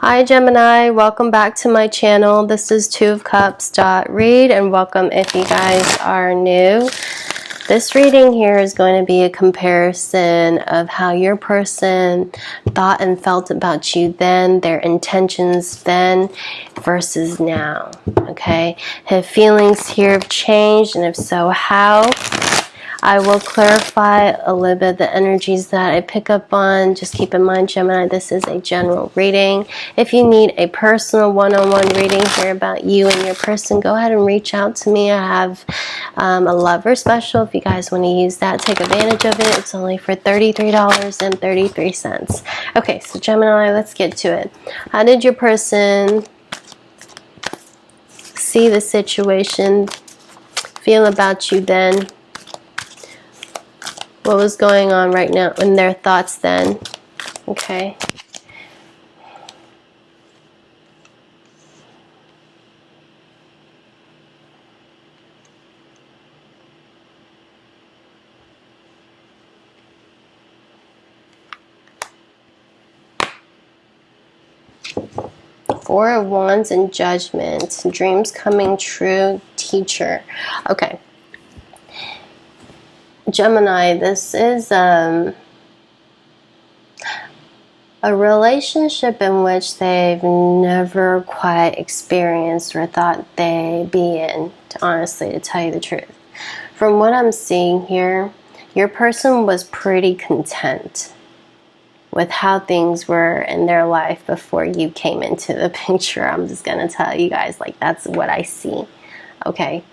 Hi Gemini, welcome back to my channel. This is twofcups.read and welcome if you guys are new. This reading here is going to be a comparison of how your person thought and felt about you then, their intentions then versus now. Okay, have feelings here have changed, and if so, how? I will clarify a little bit the energies that I pick up on. Just keep in mind, Gemini, this is a general reading. If you need a personal one-on-one reading here about you and your person, go ahead and reach out to me. I have a lover special. If you guys want to use that, take advantage of it. It's only for $33.33. Okay, so Gemini, let's get to it. How did your person see the situation, feel about you then? What was going on right now in their thoughts then? Okay. Four of Wands and Judgment. Dreams coming true. Teacher. Okay. Gemini, this is a relationship in which they've never quite experienced or thought they'd be in, honestly, to tell you the truth. From what I'm seeing here, your person was pretty content with how things were in their life before you came into the picture. I'm just going to tell you guys, like, that's what I see. Okay?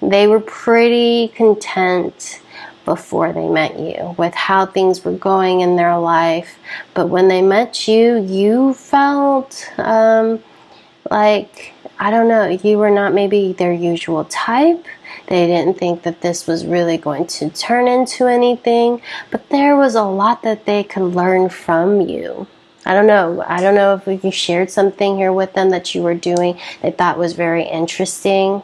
They were pretty content before they met you with how things were going in their life, but when they met you, you felt like, I don't know, you were not maybe their usual type. They didn't think that this was really going to turn into anything, but there was a lot that they could learn from you. I don't know if you shared something here with them that you were doing they thought was very interesting.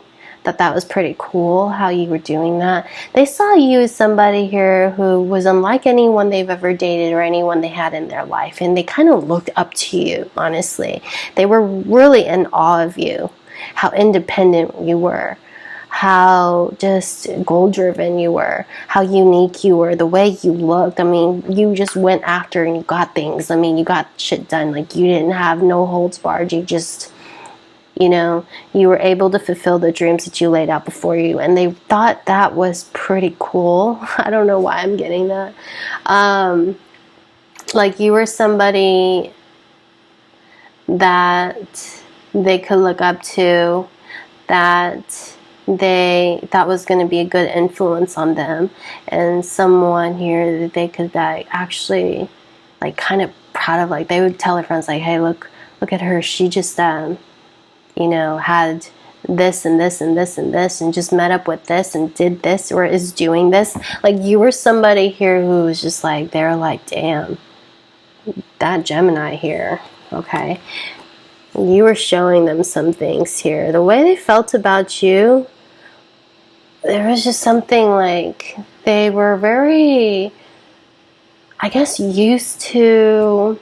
That was pretty cool how you were doing that. They saw you as somebody here who was unlike anyone they've ever dated or anyone they had in their life, and they kind of looked up to you, honestly. They were really in awe of you, how independent you were, how just goal-driven you were, how unique you were, the way you looked. I mean, you just went after and you got things. I mean, you got shit done. Like, you didn't have no holds barred. You just... you know, you were able to fulfill the dreams that you laid out before you, and they thought that was pretty cool. I don't know why I'm getting that. Like, you were somebody that they could look up to, that they thought was going to be a good influence on them, and someone here that they could, like, actually, like, kind of proud of. Like, they would tell their friends, like, hey, look at her, she just you know, had this and this and this and this and just met up with this and did this or is doing this. Like, you were somebody here who was just like, they're like, damn, that Gemini here, okay? You were showing them some things here. The way they felt about you, there was just something like they were very, I guess, used to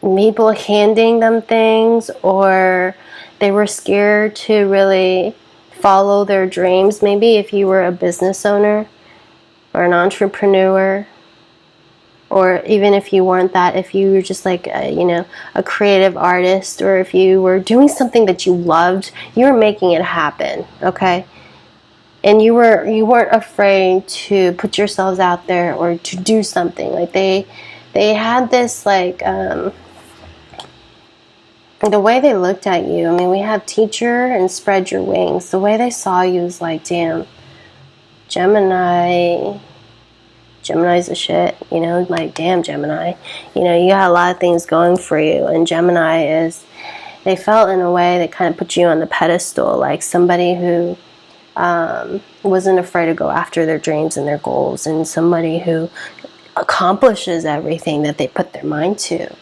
people handing them things, or they were scared to really follow their dreams. Maybe if you were a business owner or an entrepreneur, or even if you weren't that, if you were just like you know, a creative artist, or if you were doing something that you loved, you were making it happen, okay? And you weren't afraid to put yourselves out there or to do something. Like, they had this, like, the way they looked at you, I mean, we have teacher and spread your wings. The way they saw you was like, damn, Gemini's a shit, you know, like, damn, Gemini. You know, you got a lot of things going for you, and Gemini is, they felt in a way that kind of put you on the pedestal, like somebody who wasn't afraid to go after their dreams and their goals, and somebody who accomplishes everything that they put their mind to.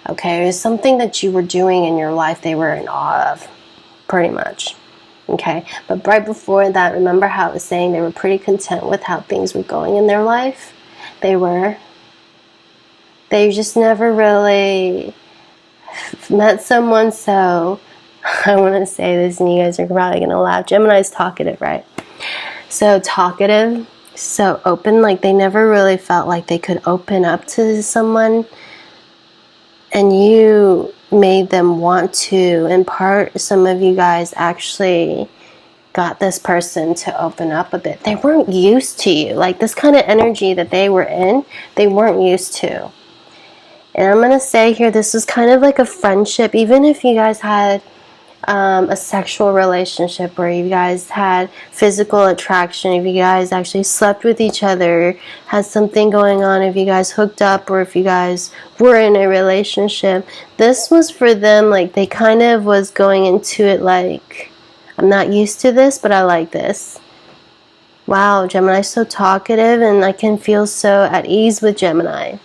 Okay, it was something that you were doing in your life they were in awe of, pretty much. Okay, but right before that, remember how I was saying they were pretty content with how things were going in their life? They were they just never really met someone so, I want to say this and you guys are probably going to laugh. Gemini's talkative, right? So talkative, so open, like they never really felt like they could open up to someone, and you made them want to. In part, some of you guys actually got this person to open up a bit. They weren't used to you. Like this kind of energy that they were in, they weren't used to. And I'm going to say here, this is kind of like a friendship. Even if you guys had a sexual relationship where you guys had physical attraction, if you guys actually slept with each other, had something going on, if you guys hooked up, or if you guys were in a relationship, this was for them, like they kind of was going into it like, I'm not used to this, but I like this. Wow, Gemini's so talkative, and I can feel so at ease with Gemini.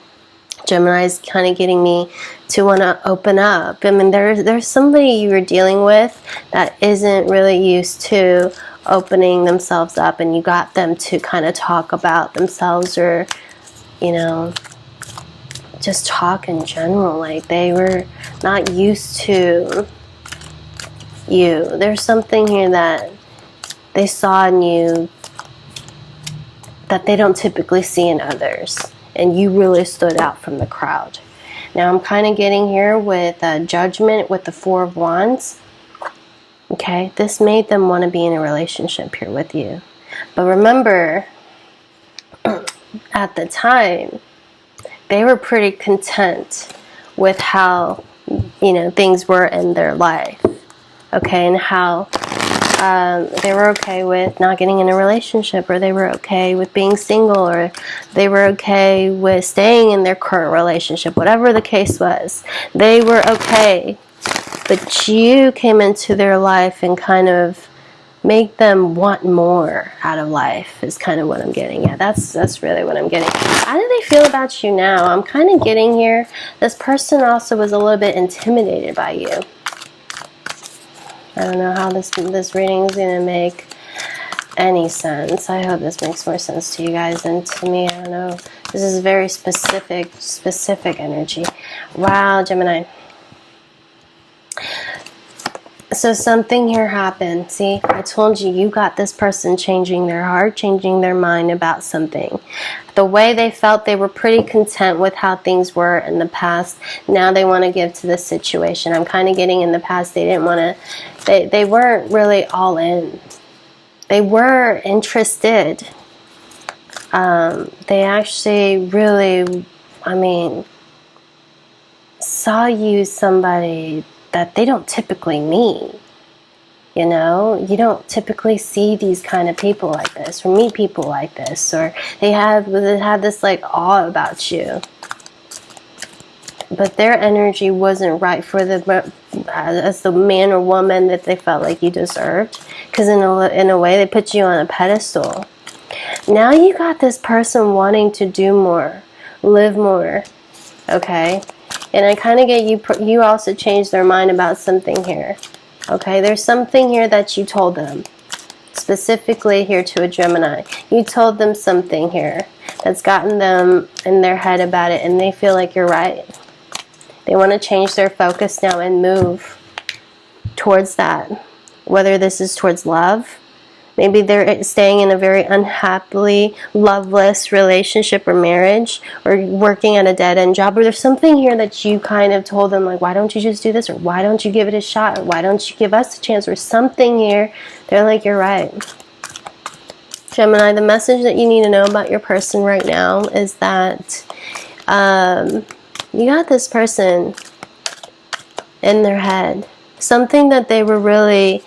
Gemini is kind of getting me to want to open up. I mean, there's somebody you were dealing with that isn't really used to opening themselves up, and you got them to kind of talk about themselves, or, you know, just talk in general. Like they were not used to you. There's something here that they saw in you that they don't typically see in others. And you really stood out from the crowd. Now I'm kind of getting here with Judgment with the Four of Wands. Okay, this made them want to be in a relationship here with you. But remember, at the time, they were pretty content with how, you know, things were in their life. Okay, and how they were okay with not getting in a relationship, or they were okay with being single, or they were okay with staying in their current relationship. Whatever the case was, they were okay. But you came into their life and kind of make them want more out of life, is kind of what I'm getting at. That's really what I'm getting. How do they feel about you now? I'm kind of getting here, this person also was a little bit intimidated by you. I don't know how this reading is going to make any sense. I hope this makes more sense to you guys than to me. I don't know. This is very specific energy. Wow, Gemini. So something here happened. See, I told you, you got this person changing their heart, changing their mind about something. The way they felt, they were pretty content with how things were in the past. Now they want to give to this situation. I'm kind of getting in the past, they didn't want to, they weren't really all in. They were interested. They actually really, I mean, saw you somebody that they don't typically meet. You know, you don't typically see these kind of people like this, or meet people like this, or they have this like awe about you. But their energy wasn't right for the as the man or woman that they felt like you deserved, because in a way they put you on a pedestal. Now you got this person wanting to do more, live more, okay? And I kind of get you also changed their mind about something here. Okay, there's something here that you told them. Specifically here to a Gemini. You told them something here that's gotten them in their head about it, and they feel like you're right. They want to change their focus now and move towards that. Whether this is towards love. Maybe they're staying in a very unhappily, loveless relationship or marriage, or working at a dead-end job, or there's something here that you kind of told them, like, why don't you just do this, or why don't you give it a shot, or why don't you give us a chance, or something here. They're like, you're right. Gemini, the message that you need to know about your person right now is that you got this person in their head. Something that they were really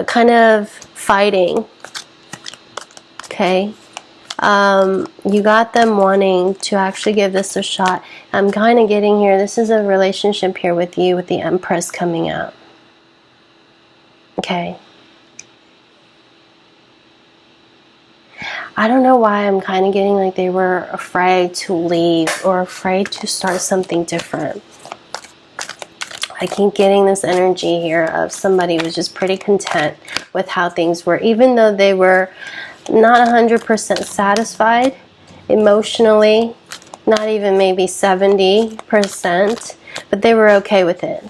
kind of fighting. Okay. You got them wanting to actually give this a shot. I'm kind of getting here, this is a relationship here with you, with the Empress coming out. Okay. I don't know why I'm kind of getting like they were afraid to leave, or afraid to start something different. I keep getting this energy here of somebody who was just pretty content with how things were, even though they were not 100% satisfied emotionally, not even maybe 70%, but they were okay with it.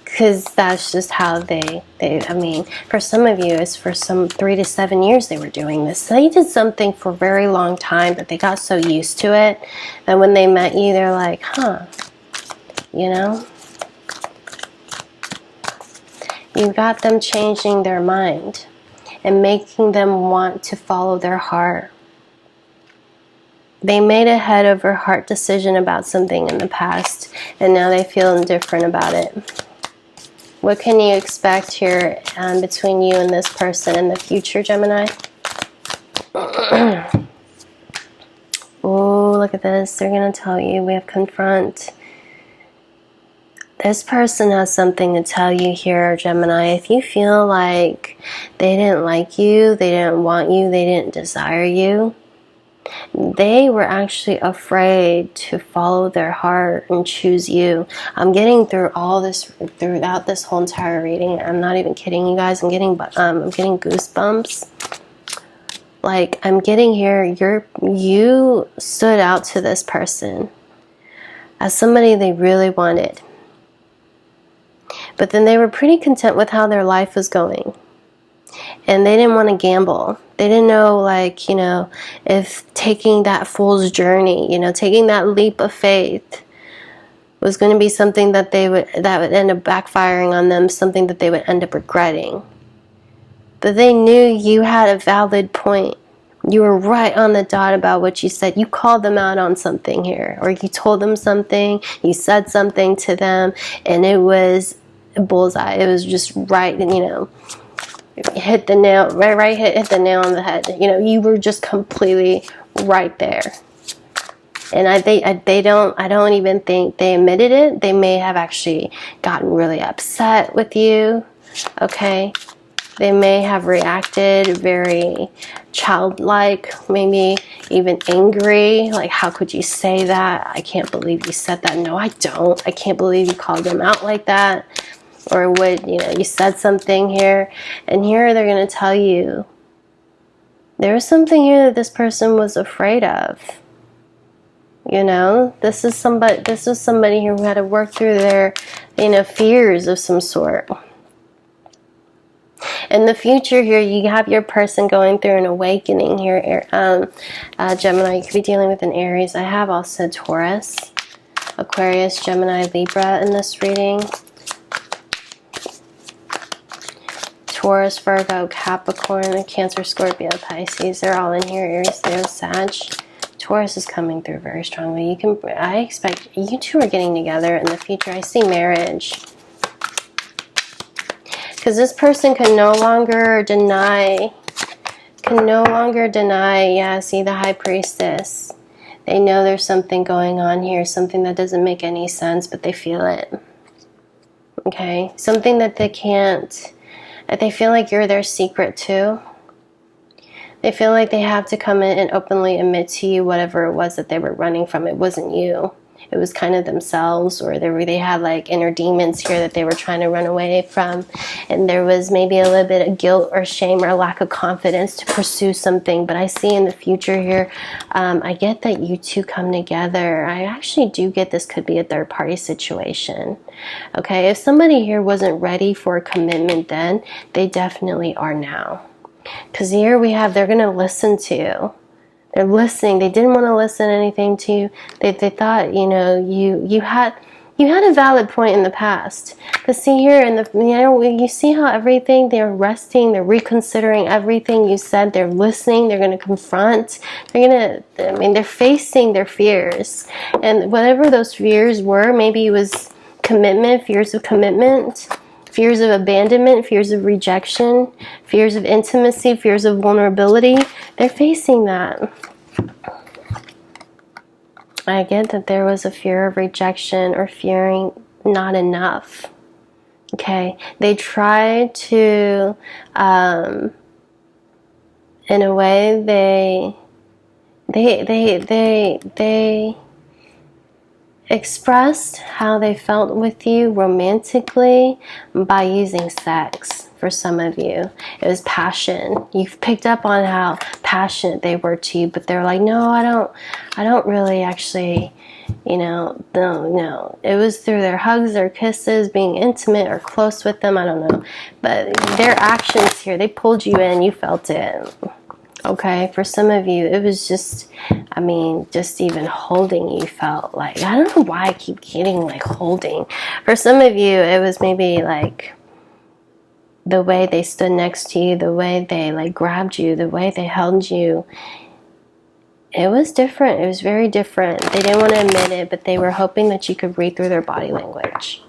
Because that's just how they, I mean, for some of you, it's for some 3 to 7 years they were doing this. They did something for a very long time, but they got so used to it. And when they met you, they're like, huh, you know? You got them changing their mind and making them want to follow their heart. They made a head over heart decision about something in the past, and now they feel indifferent about it. What can you expect here between you and this person in the future, Gemini? Oh, look at this. They're going to tell you. We have confront. This person has something to tell you here, Gemini. If you feel like they didn't like you, they didn't want you, they didn't desire you, they were actually afraid to follow their heart and choose you. I'm getting through all this, throughout this whole entire reading. I'm not even kidding you guys. I'm getting goosebumps. Like, I'm getting here, you stood out to this person as somebody they really wanted. But then they were pretty content with how their life was going. And they didn't want to gamble. They didn't know, like, you know, if taking that fool's journey, you know, taking that leap of faith was going to be something that that would end up backfiring on them, something that they would end up regretting. But they knew you had a valid point. You were right on the dot about what you said. You called them out on something here, or you told them something, you said something to them, and it was a bullseye. It was just right, and, you know, hit the nail, hit the nail on the head. You know, you were just completely right there. And I don't even think they admitted it. They may have actually gotten really upset with you, okay? They may have reacted very childlike, maybe even angry. Like, how could you say that? I can't believe you said that. No, I don't. I can't believe you called them out like that. Or would, you know, you said something here. And here they're going to tell you there's something here that this person was afraid of. You know, this is somebody here who had to work through their, you know, fears of some sort. In the future here, you have your person going through an awakening here. Gemini, you could be dealing with an Aries. I have also Taurus, Aquarius, Gemini, Libra in this reading. Taurus, Virgo, Capricorn, Cancer, Scorpio, Pisces. They're all in here. Aries, Leo, Sag. Taurus is coming through very strongly. I expect you two are getting together in the future. I see marriage. Because this person can no longer deny, yeah, see the High Priestess. They know there's something going on here, something that doesn't make any sense, but they feel it. Okay? Something that they can't, that they feel like you're their secret too. They feel like they have to come in and openly admit to you whatever it was that they were running from. It wasn't you. It was kind of themselves, or they had like inner demons here that they were trying to run away from. And there was maybe a little bit of guilt or shame or lack of confidence to pursue something. But I see in the future here, I get that you two come together. I actually do get this could be a third party situation. Okay, if somebody here wasn't ready for a commitment then, they definitely are now. Because here we have, they're going to listen to you. They're listening. They didn't want to listen to anything to you. They thought, you know, you had a valid point in the past. Because see here, you see how everything, they're resting, they're reconsidering everything you said. They're listening. They're going to confront. They're facing their fears. And whatever those fears were, maybe it was commitment, fears of commitment, fears of abandonment, fears of rejection, fears of intimacy, fears of vulnerability. They're facing that. I get that there was a fear of rejection or fearing not enough. Okay, they tried to, in a way, they expressed how they felt with you romantically by using sex, for some of you. It was passion. You've picked up on how passionate they were to you, but they're like, no, I don't really actually, you know, no. It was through their hugs, their kisses, being intimate or close with them, I don't know. But their actions here, they pulled you in, you felt it. Okay, for some of you, it was just, I mean, just even holding you felt like, I don't know why I keep getting like holding. For some of you, it was maybe like the way they stood next to you, the way they like grabbed you, the way they held you. It was different. It was very different. They didn't want to admit it, but they were hoping that you could read through their body language.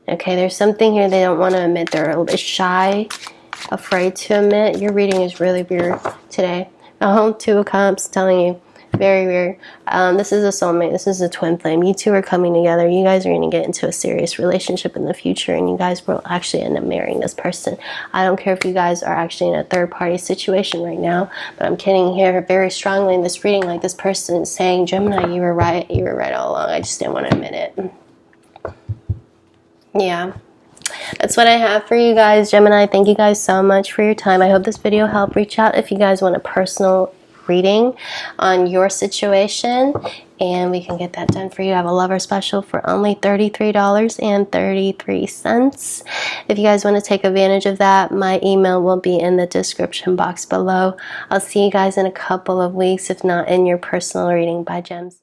Okay, there's something here they don't want to admit. They're a little bit shy, afraid to admit. Your reading is really weird today. Two of Cups, telling you, very weird. This is a soulmate. This is a twin flame. You two are coming together. You guys are going to get into a serious relationship in the future, and you guys will actually end up marrying this person. I don't care if you guys are actually in a third-party situation right now, but I'm getting here very strongly in this reading, like this person is saying, Gemini, you were right. You were right all along. I just didn't want to admit it. Yeah. That's what I have for you guys, Gemini. Thank you guys so much for your time. I hope this video helped. Reach out if you guys want a personal reading on your situation, and we can get that done for you. I have a lover special for only $33.33. If you guys want to take advantage of that, my email will be in the description box below. I'll see you guys in a couple of weeks, if not in your personal reading. Bye, Gems.